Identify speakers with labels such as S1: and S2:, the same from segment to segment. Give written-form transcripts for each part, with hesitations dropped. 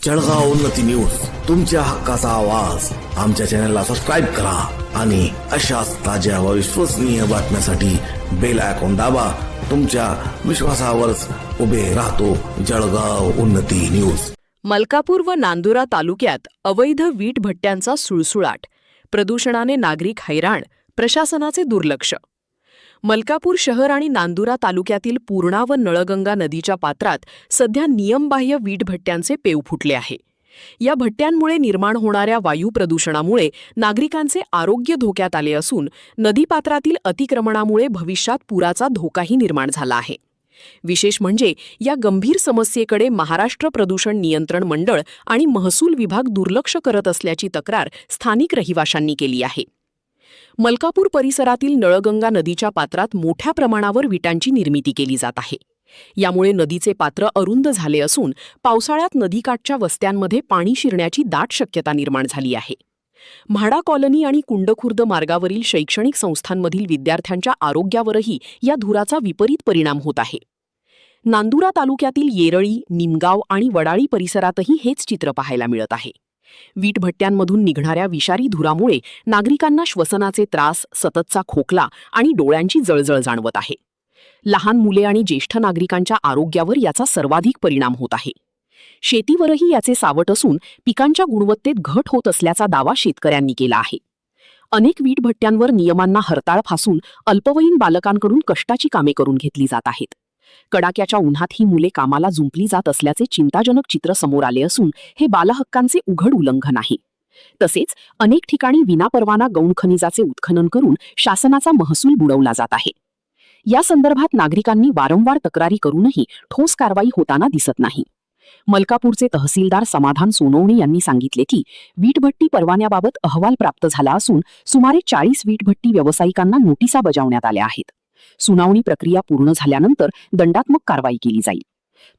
S1: जळगाव उन्नती न्यूज, तुमच्या हक्काचा आवाज. आमच्या चॅनलला सबस्क्राईब करा आणि अशाच ताज्या व विश्वसनीय बातम्यांसाठी बेल आयकॉन दाबा. तुमच्या विश्वासावरच उभे राहतो जळगाव उन्नती न्यूज.
S2: मलकापूर व नांदुरा तालुक्यात अवैध वीट भट्ट्यांचा सुळसुळाट. प्रदूषणाने नागरिक हैराण, प्रशासनाचे दुर्लक्ष. मलकापूर शहर आणि नांदुरा तालुक्यातील पूर्णा व नळगंगा नदीच्या पात्रात सध्या नियमबाह्य वीट भट्ट्यांचे पेव फुटले आहे. या भट्ट्यांमुळे निर्माण होणाऱ्या वायू प्रदूषणामुळे नागरिकांचे आरोग्य धोक्यात आले असून नदीपात्रातील अतिक्रमणामुळे भविष्यात पुराचा धोकाही निर्माण झाला आहे. विशेष म्हणजे या गंभीर समस्येकडे महाराष्ट्र प्रदूषण नियंत्रण मंडळ आणि महसूल विभाग दुर्लक्ष करत असल्याची तक्रार स्थानिक रहिवाशांनी केली आहे. मलकापूर परिसरातील नळगंगा नदीच्या पात्रात मोठ्या प्रमाणावर विटांची निर्मिती केली जात आहे. यामुळे नदीचे पात्र अरुंद झाले असून पावसाळ्यात नदीकाठच्या वस्त्यांमध्ये पाणी शिरण्याची दाट शक्यता निर्माण झाली आहे. म्हाडा कॉलनी आणि कुंडखुर्द मार्गावरील शैक्षणिक संस्थांमधील विद्यार्थ्यांच्या आरोग्यावरही या धुराचा विपरीत परिणाम होत आहे. नांदुरा तालुक्यातील येरळी, निमगाव आणि वडाळी परिसरातही हेच चित्र पाहायला मिळत आहे. वीट भट्ट्यांमधून निघणाऱ्या विषारी धुरामुळे नागरिकांना श्वसनाचे त्रास, सततचा खोकला आणि डोळ्यांची जळजळ जाणवत आहे. लहान मुले आणि ज्येष्ठ नागरिकांच्या आरोग्यावर याचा सर्वाधिक परिणाम होत आहे. शेतीवरही याचे सावट असून पिकांच्या गुणवत्तेत घट होत असल्याचा दावा शेतकऱ्यांनी केला आहे. अनेक वीट भट्ट्यांवर नियमांना हरताळ फासून अल्पवयीन बालकांकडून कष्टाची कामे करून घेतली जात आहेत. कडाक्याच्या उन्हात ही मुले कामाला जुंपली जात असल्याचे चिंताजनक चित्र समोर आले असून हे बालहक्कांचे उघड उल्लंघन आहे. तसेच अनेक ठिकाणी विनापरवाना गौण खनिजाचे उत्खनन करून शासनाचा महसूल बुडवला जात आहे. या संदर्भात नागरिकांनी वारंवार तक्रारी करूनही ठोस कारवाई होताना दिसत नाही. मलकापूरचे तहसीलदार समाधान सोनवणे यांनी सांगितले की वीटभट्टी परवान्याबाबत अहवाल प्राप्त झाला असून सुमारे 40 वीटभट्टी व्यावसायिकांना नोटिसा बजावण्यात आल्या आहेत. सुनावणी प्रक्रिया पूर्ण झाल्यानंतर दंडात्मक कारवाई केली जाईल.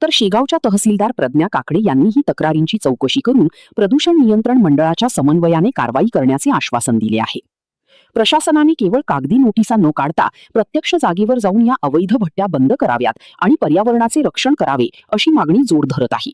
S2: तर शेगावच्या तहसीलदार प्रज्ञा काकडे यांनी ही तक्रारींची चौकशी करून प्रदूषण नियंत्रण मंडळाच्या समन्वयाने कारवाई करण्याचे आश्वासन दिले आहे. प्रशासनाने केवळ कागदी नोटिसा न काढता प्रत्यक्ष जागेवर जाऊन या अवैध भट्ट्या बंद कराव्यात आणि पर्यावरणाचे रक्षण करावे अशी मागणी जोर धरत आहे.